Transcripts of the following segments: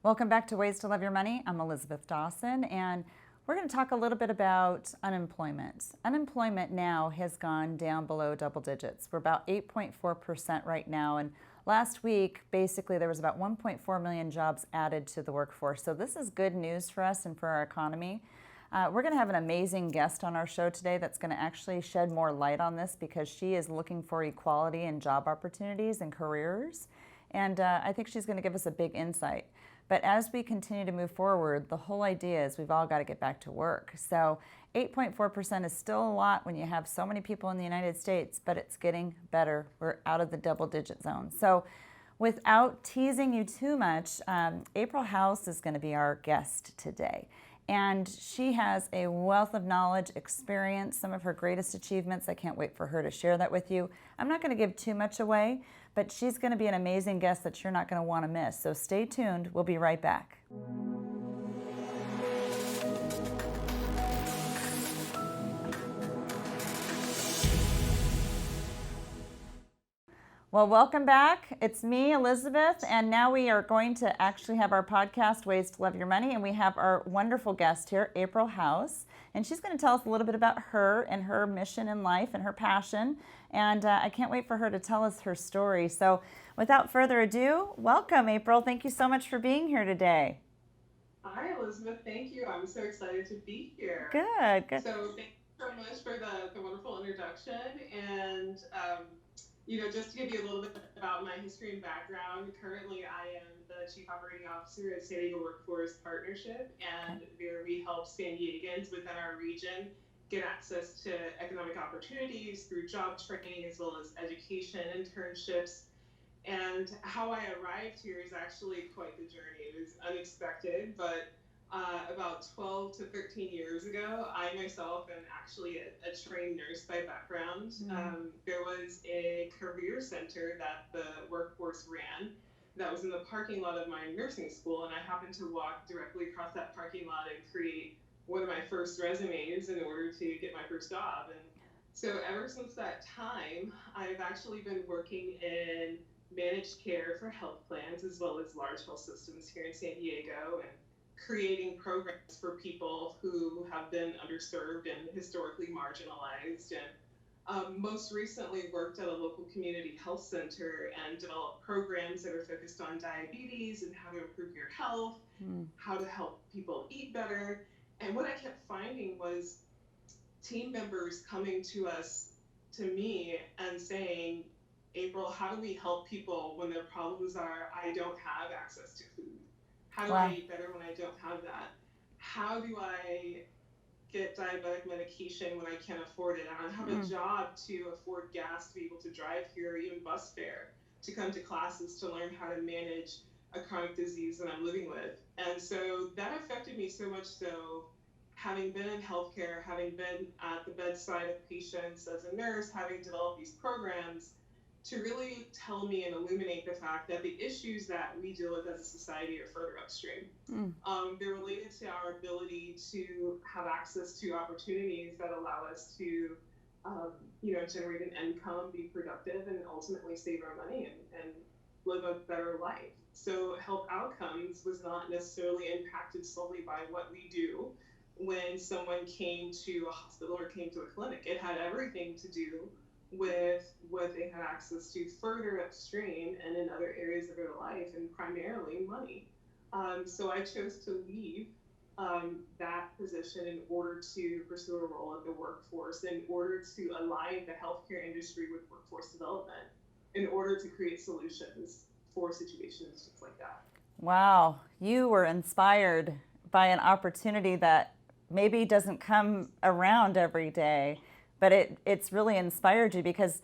Welcome back to Ways to Love Your Money. I'm Elizabeth Dawson, and we're going to talk a little bit about unemployment. Unemployment now has gone down below double digits. We're about 8.4% right now, and last week, basically, there was about 1.4 million jobs added to the workforce. So this is good news for us and for our economy. We're going to have an amazing guest on our show today that's going to actually shed more light on this because she is looking for equality in job opportunities and careers. And I think she's going to give us a big insight. But as we continue to move forward, the whole idea is we've all got to get back to work. So 8.4% is still a lot when you have so many people in the United States, but it's getting better. We're out of the double digit zone. So without teasing you too much, April House is going to be our guest today. And she has a wealth of knowledge, experience, some of her greatest achievements. I can't wait for her to share that with you. I'm not going to give too much away, but she's going to be an amazing guest that you're not going to want to miss. So stay tuned. We'll be right back. Well, welcome back. It's me, Elizabeth, and now we are going to actually have our podcast, Ways to Love Your Money, and we have our wonderful guest here, April House, and she's going to tell us a little bit about her and her mission in life and her passion, and I can't wait for her to tell us her story. So without further ado, welcome, April. Thank you so much for being here today. Hi, Elizabeth. Thank you. I'm so excited to be here. Good, good. So, thank you so much for the wonderful introduction. And, just to give you a little bit about my history and background, currently I am the Chief Operating Officer at San Diego Workforce Partnership, and where we help San Diegans within our region get access to economic opportunities through job training as well as education, internships. And how I arrived here is actually quite the journey. It was unexpected, but about 12 to 13 years ago, I myself am actually a trained nurse by background. There was a career center that the workforce ran that was in the parking lot of my nursing school, and I happened to walk directly across that parking lot and create one of my first resumes in order to get my first job. And so ever since that time, I've actually been working in managed care for health plans as well as large health systems here in San Diego, and creating programs for people who have been underserved and historically marginalized. And most recently worked at a local community health center and developed programs that are focused on diabetes and how to improve your health, how to help people eat better. And what I kept finding was team members coming to me and saying, April, how do we help people when their problems are, I don't have access to food? How do I eat better when I don't have that? How do I get diabetic medication when I can't afford it? I don't have a job to afford gas to be able to drive here, or even bus fare to come to classes to learn how to manage a chronic disease that I'm living with. And so that affected me so much so, having been in healthcare, having been at the bedside of patients as a nurse, having developed these programs, to really tell me and illuminate the fact that the issues that we deal with as a society are further upstream. They're related to our ability to have access to opportunities that allow us to, generate an income, be productive, and ultimately save our money and live a better life. So health outcomes was not necessarily impacted solely by what we do when someone came to a hospital or came to a clinic. It had everything to do with what they had access to further upstream and in other areas of their life, and primarily money. So I chose to leave that position in order to pursue a role in the workforce, in order to align the healthcare industry with workforce development, in order to create solutions for situations just like that. Wow, you were inspired by an opportunity that maybe doesn't come around every day, but it's really inspired you, because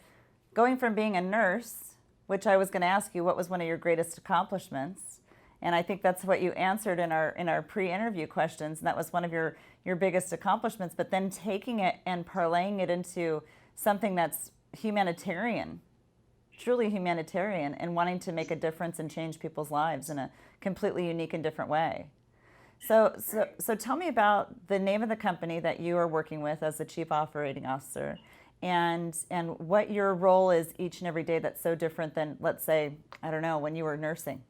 going from being a nurse, which I was going to ask you, what was one of your greatest accomplishments? And I think that's what you answered in our pre-interview questions, and that was one of your biggest accomplishments, but then taking it and parlaying it into something that's humanitarian, truly humanitarian, and wanting to make a difference and change people's lives in a completely unique and different way. So tell me about the name of the company that you are working with as the Chief Operating Officer, and what your role is each and every day that's so different than, let's say, I don't know, when you were nursing.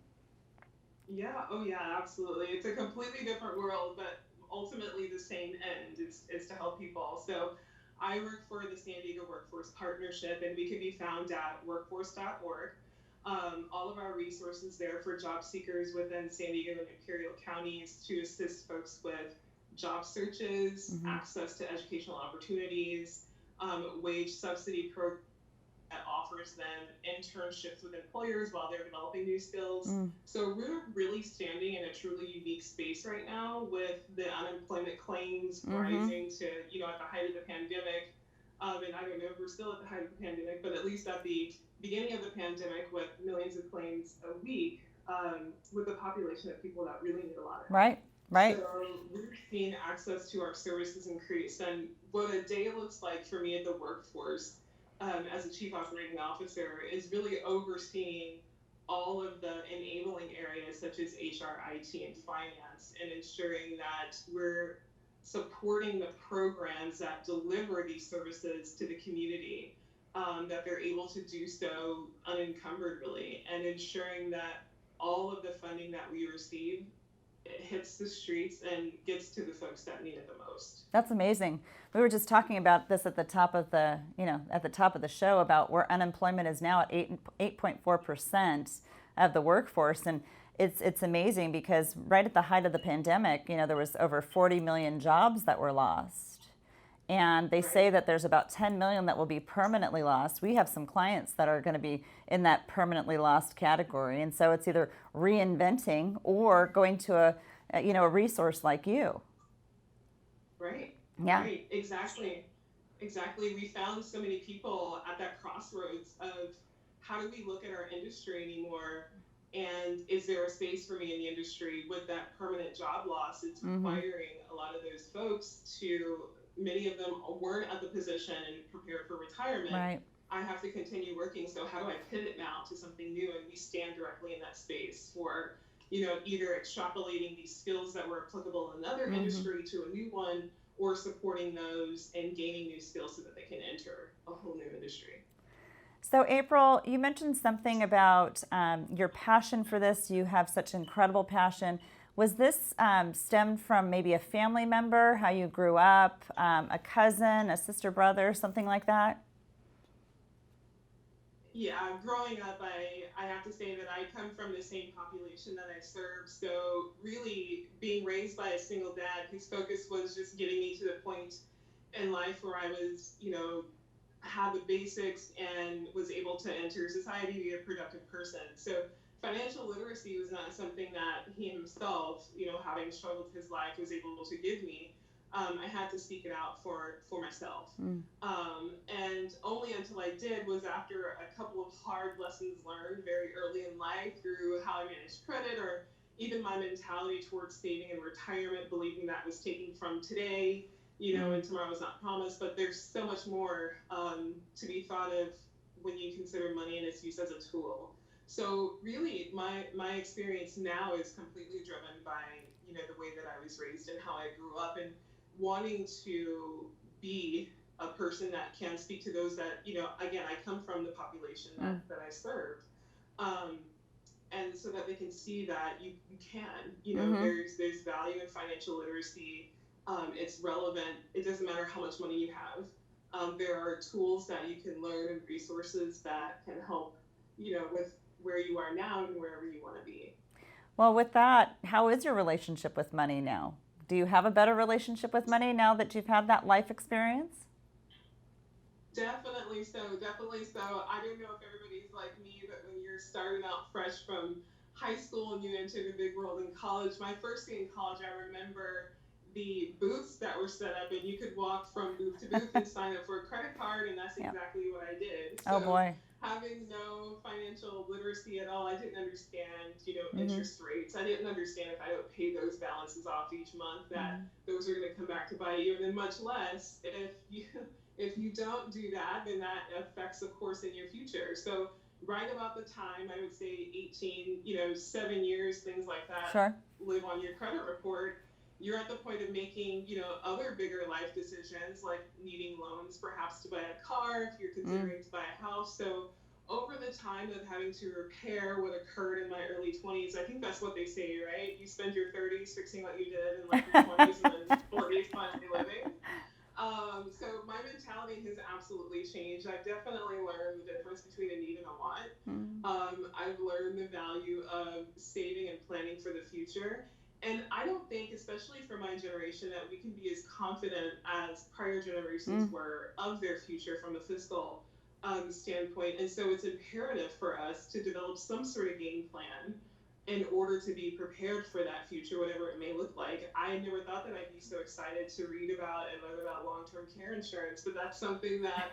Yeah, oh yeah, absolutely. It's a completely different world, but ultimately the same end is to help people. So I work for the San Diego Workforce Partnership, and we can be found at workforce.org. All of our resources there for job seekers within San Diego and Imperial counties to assist folks with job searches, Hmm. access to educational opportunities, wage subsidy programs that offers them internships with employers while they're developing new skills. Mm. So we're really standing in a truly unique space right now with the unemployment claims Mm-hmm. rising to, at the height of the pandemic. And I don't know if we're still at the height of the pandemic, but at least at the beginning of the pandemic with millions of claims a week, with a population of people that really need a lot of help. Right, right. So we're seeing access to our services increase. And what a day looks like for me at the workforce, as a chief operating officer, is really overseeing all of the enabling areas such as HR, IT, and finance, and ensuring that we're supporting the programs that deliver these services to the community, that they're able to do so unencumbered, really, and ensuring that all of the funding that we receive, it hits the streets and gets to the folks that need it the most. That's amazing. We were just talking about this at the top of the, at the top of the show about where unemployment is now at 8.4% of the workforce, and it's amazing because right at the height of the pandemic, there was over 40 million jobs that were lost. And they say Right. that there's about 10 million that will be permanently lost. We have some clients that are going to be in that permanently lost category. And so it's either reinventing or going to a resource like you. Right. Yeah. Right. Exactly. Exactly. We found so many people at that crossroads of how do we look at our industry anymore? And is there a space for me in the industry with that permanent job loss? It's Mm-hmm. requiring a lot of those folks to, many of them weren't at the position and prepared for retirement. Right. I have to continue working. So how do I pivot now to something new? And we stand directly in that space for, either extrapolating these skills that were applicable in another Mm-hmm. industry to a new one, or supporting those and gaining new skills so that they can enter a whole new industry. So, April, you mentioned something about your passion for this. You have such incredible passion. Was this stemmed from maybe a family member, how you grew up, a cousin, a sister, brother, something like that? Yeah, growing up, I have to say that I come from the same population that I serve. So, really, being raised by a single dad whose focus was just getting me to the point in life where I was, had the basics and was able to enter society, be a productive person. So financial literacy was not something that he himself, having struggled his life, was able to give me. I had to seek it out for myself. Mm. And only until I did was after a couple of hard lessons learned very early in life through how I managed credit, or even my mentality towards saving and retirement, believing that was taken from today, Mm. and tomorrow is not promised. But there's so much more, to be thought of when you consider money and its use as a tool. So really, my experience now is completely driven by, the way that I was raised and how I grew up, and wanting to be a person that can speak to those that, again, I come from the population Mm. that I serve. Um, and so that they can see that you can, Mm-hmm. there's value in financial literacy. It's relevant. It doesn't matter how much money you have. There are tools that you can learn and resources that can help, with where you are now and wherever you want to be. Well, with that, how is your relationship with money now? Do you have a better relationship with money now that you've had that life experience? Definitely so. Definitely so. I don't know if everybody's like me, but when you're starting out fresh from high school and you enter the big world in college, my first day in college, I remember the booths that were set up, and you could walk from booth to booth and sign up for a credit card, and that's Yeah. exactly what I did. Oh So, boy. having no financial literacy at all, I didn't understand, Mm-hmm. interest rates. I didn't understand if I don't pay those balances off each month, that Mm-hmm. those are going to come back to bite you, and then much less if you don't do that, then that affects, of course, in your future. So right about the time, I would say 18, 7 years, things like that, Sure. live on your credit report, you're at the point of making, other bigger life decisions, like needing loans perhaps to buy a car if you're Mm. considering to buy a house. So over the time of having to repair what occurred in my early 20s, I think that's what they say, right? You spend your 30s fixing what you did in like your 20s and then 40s finally living. So my mentality has absolutely changed. I've definitely learned the difference between a need and a want. Mm. I've learned the value of saving and planning for the future. And I don't think, especially for my generation, that we can be as confident as prior generations were of their future from a fiscal standpoint. And so it's imperative for us to develop some sort of game plan in order to be prepared for that future, whatever it may look like. I never thought that I'd be so excited to read about and learn about long-term care insurance, but that's something that,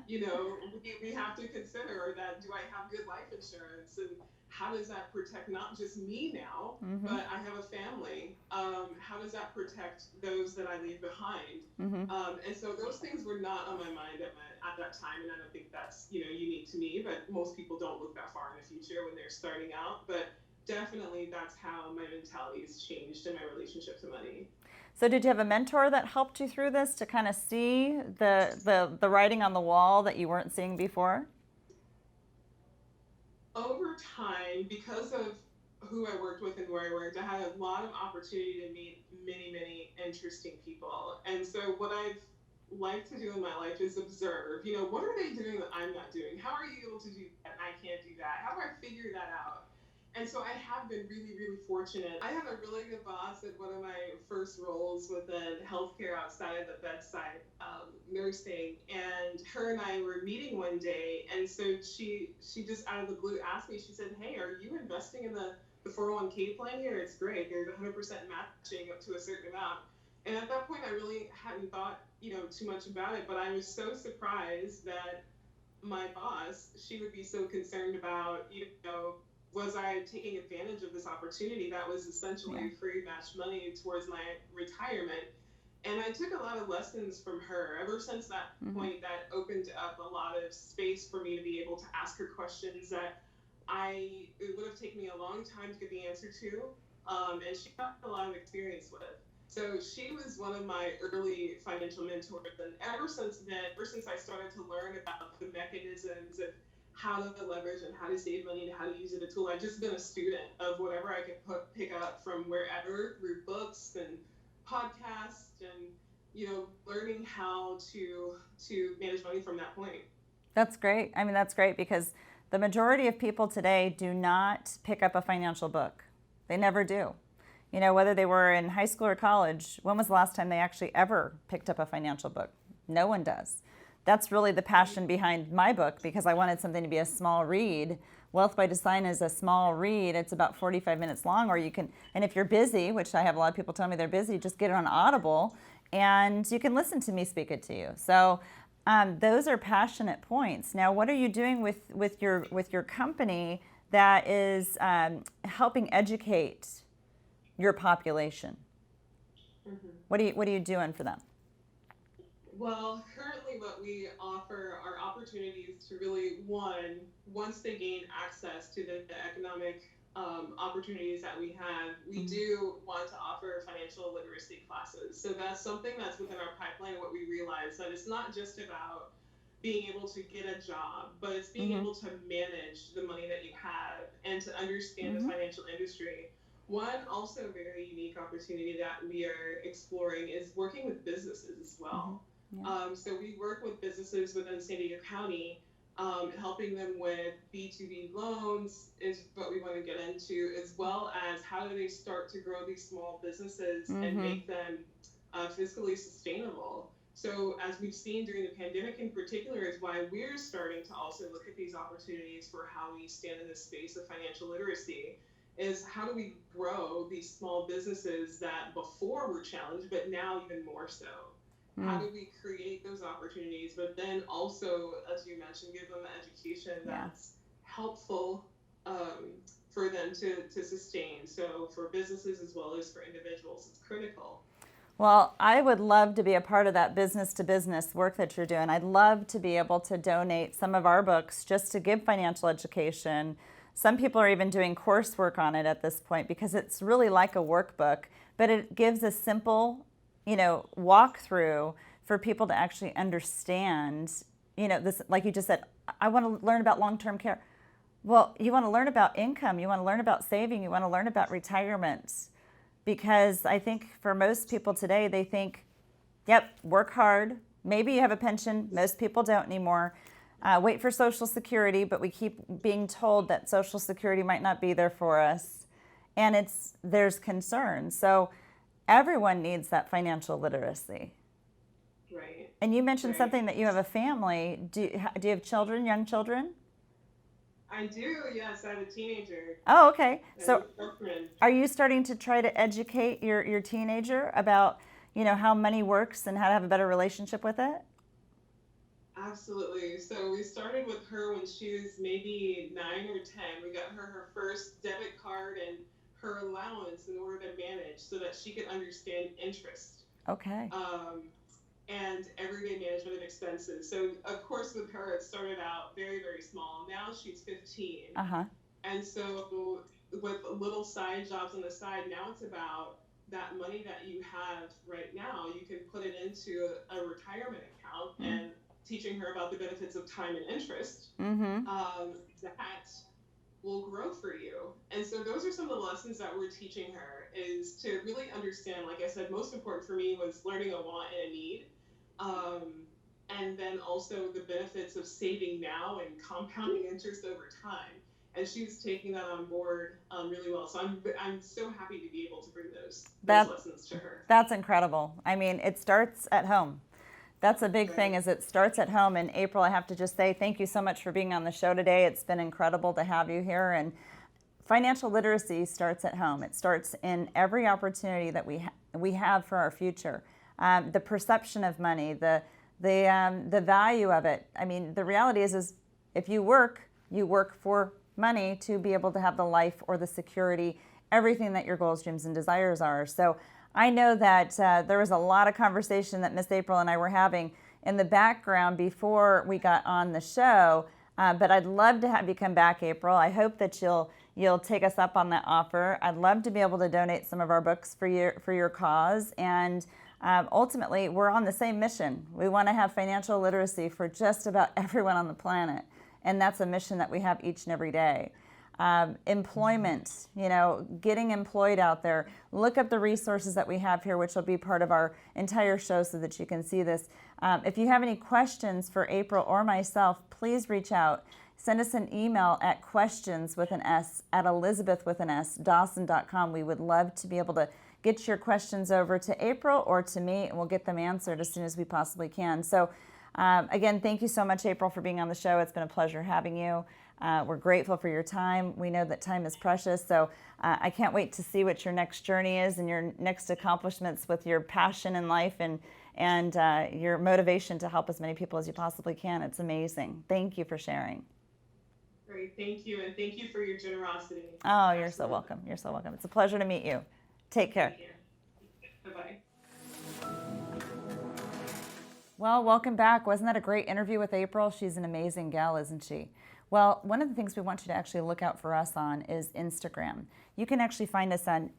we have to consider. Or that, do I have good life insurance? And how does that protect not just me now, but I have a family? How does that protect those that I leave behind? And so those things were not on my mind at that time, and I don't think that's unique to me. But most people don't look that far in the future when they're starting out. But definitely, that's how my mentality has changed in my relationship to money. So did you have a mentor that helped you through this to kind of see the writing on the wall that you weren't seeing before? Over time, because of who I worked with and where I worked, I had a lot of opportunity to meet many, many interesting people. And so what I've liked to do in my life is observe, what are they doing that I'm not doing? How are you able to do that and I can't do that? How do I figure that out? And so I have been really, really fortunate. I had a really good boss at one of my first roles within healthcare outside of the bedside nursing. And her and I were meeting one day. And so she just out of the blue asked me, she said, "Hey, are you investing in the 401k plan here? It's great. There's 100% matching up to a certain amount." And at that point, I really hadn't thought, too much about it. But I was so surprised that my boss, she would be so concerned about, was I taking advantage of this opportunity that was essentially free match money towards my retirement? And I took a lot of lessons from her. Ever since that point, that opened up a lot of space for me to be able to ask her questions that it would have taken me a long time to get the answer to. And she got a lot of experience with. So she was one of my early financial mentors. And ever since then, ever since I started to learn about the mechanisms of how to leverage and how to save money and how to use it as a tool, I've just been a student of whatever I could pick up from wherever, through books and podcasts, and learning how to manage money from that point. That's great. I mean, that's great because the majority of people today do not pick up a financial book. They never do. Whether they were in high school or college, when was the last time they actually ever picked up a financial book? No one does. That's really the passion behind my book, because I wanted something to be a small read. Wealth by Design is a small read. It's about 45 minutes long, or you can, and if you're busy, which I have a lot of people tell me they're busy, just get it on Audible and you can listen to me speak it to you. So those are passionate points. Now, what are you doing with your company that is helping educate your population? What are you doing for them? Well, currently what we offer are opportunities to really, once they gain access to the economic opportunities that we have, we do want to offer financial literacy classes. So that's something that's within our pipeline. And what we realize that it's not just about being able to get a job, but it's being able to manage the money that you have and to understand the financial industry. One also very unique opportunity that we are exploring is working with businesses as well. So we work with businesses within San Diego County, helping them with B2B loans is what we want to get into, as well as how do they start to grow these small businesses and make them fiscally sustainable. So as we've seen during the pandemic in particular, is why we're starting to also look at these opportunities for how we stand in the space of financial literacy, is how do we grow these small businesses that before were challenged, but now even more so? How do we create those opportunities, but then also, as you mentioned, give them education that's helpful for them to sustain. So for businesses as well as for individuals, it's critical. Well, I would love to be a part of that business to business work that you're doing. I'd love to be able to donate some of our books just to give financial education. Some people are even doing coursework on it at this point because it's really like a workbook, but it gives a simple walkthrough for people to actually understand, this, like you just said, I want to learn about long-term care. Well, you want to learn about income, you want to learn about saving, you want to learn about retirement. Because I think for most people today, they think, yep, work hard. Maybe you have a pension. Most people don't anymore. Wait for Social Security, but we keep being told that Social Security might not be there for us. And there's concern. So everyone needs that financial literacy. Right. And you mentioned Right. something that you have a family. Do you have children, young children? I do, yes. I have a teenager. Oh, okay. So Girlfriend. are you starting to try to educate your teenager about, how money works and how to have a better relationship with it? Absolutely. So we started with her when she was maybe 9 or 10. We got her first debit card and her allowance in order to manage so that she could understand interest. Okay. And everyday management of expenses. So, of course, with her, it started out very, very small. Now she's 15. Uh-huh. And so, with little side jobs on the side, now it's about that money that you have right now. You can put it into a retirement account and teaching her about the benefits of time and interest. That will grow for you. And so those are some of the lessons that we're teaching her, is to really understand, like I said, most important for me was learning a want and a need. And then also the benefits of saving now and compounding interest over time. And she's taking that on board really well. So I'm so happy to be able to bring those lessons to her. That's incredible. I mean, it starts at home. That's a big thing, is it starts at home. And April, I have to just say thank you so much for being on the show today. It's been incredible to have you here. And financial literacy starts at home. It starts in every opportunity that we have for our future. The perception of money, the value of it. I mean, the reality is if you work for money to be able to have the life or the security, everything that your goals, dreams, and desires are. So I know that there was a lot of conversation that Miss April and I were having in the background before we got on the show. But I'd love to have you come back, April. I hope that you'll take us up on that offer. I'd love to be able to donate some of our books for your cause. And ultimately, we're on the same mission. We want to have financial literacy for just about everyone on the planet. And that's a mission that we have each and every day. Employment, getting employed out there. Look up the resources that we have here, which will be part of our entire show so that you can see this. If you have any questions for April or myself, please reach out. Send us an email at questions@elizabeth.dawson.com. We would love to be able to get your questions over to April or to me, and we'll get them answered as soon as we possibly can. So again, thank you so much, April, for being on the show. It's been a pleasure having you. We're grateful for your time. We know that time is precious, so I can't wait to see what your next journey is and your next accomplishments with your passion in life and your motivation to help as many people as you possibly can. It's amazing. Thank you for sharing. Great, thank you, and thank you for your generosity. Oh, you're so welcome. You're so welcome. It's a pleasure to meet you. Take care. Bye-bye. Well, welcome back. Wasn't that a great interview with April? She's an amazing gal, isn't she? Well, one of the things we want you to actually look out for us on is Instagram. You can actually find us on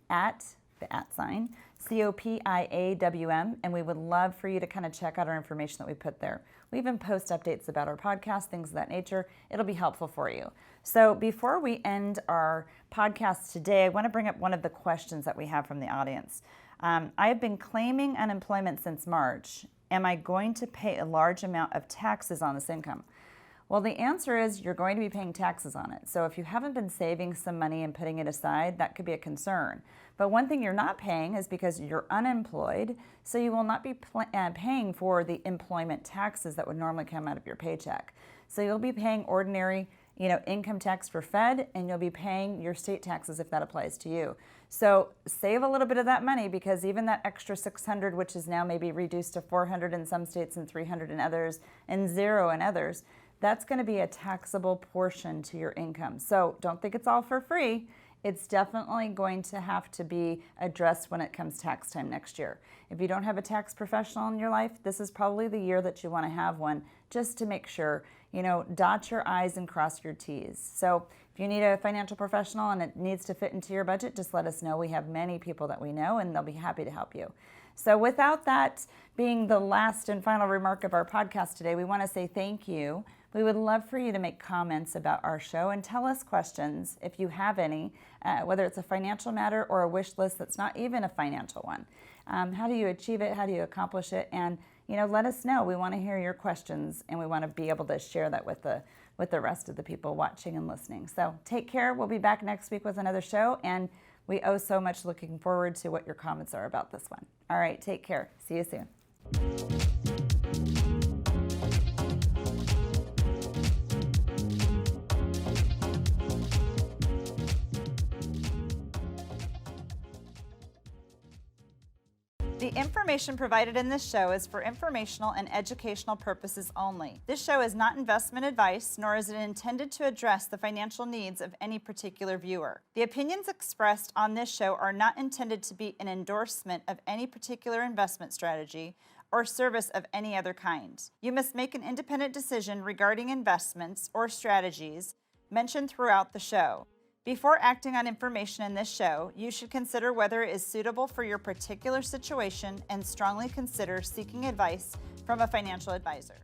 @COPIAWM, and we would love for you to kind of check out our information that we put there. We even post updates about our podcast, things of that nature. It'll be helpful for you. So before we end our podcast today, I want to bring up one of the questions that we have from the audience. I have been claiming unemployment since March. Am I going to pay a large amount of taxes on this income? Well, the answer is you're going to be paying taxes on it. So if you haven't been saving some money and putting it aside, that could be a concern. But one thing you're not paying is because you're unemployed, so you will not be paying for the employment taxes that would normally come out of your paycheck. So you'll be paying ordinary, income tax for Fed, and you'll be paying your state taxes if that applies to you. So save a little bit of that money, because even that extra $600, which is now maybe reduced to $400 in some states and $300 in others, and $0 in others, that's going to be a taxable portion to your income. So don't think it's all for free. It's definitely going to have to be addressed when it comes tax time next year. If you don't have a tax professional in your life, this is probably the year that you want to have one, just to make sure, dot your I's and cross your T's. So if you need a financial professional and it needs to fit into your budget, just let us know. We have many people that we know, and they'll be happy to help you. So without that being the last and final remark of our podcast today, we want to say thank you We would love for you to make comments about our show and tell us questions if you have any, whether it's a financial matter or a wish list that's not even a financial one. How do you achieve it? How do you accomplish it? And let us know. We want to hear your questions, and we want to be able to share that with the rest of the people watching and listening. So take care. We'll be back next week with another show, and we owe so much looking forward to what your comments are about this one. All right, take care. See you soon. The information provided in this show is for informational and educational purposes only. This show is not investment advice, nor is it intended to address the financial needs of any particular viewer. The opinions expressed on this show are not intended to be an endorsement of any particular investment strategy or service of any other kind. You must make an independent decision regarding investments or strategies mentioned throughout the show. Before acting on information in this show, you should consider whether it is suitable for your particular situation and strongly consider seeking advice from a financial advisor.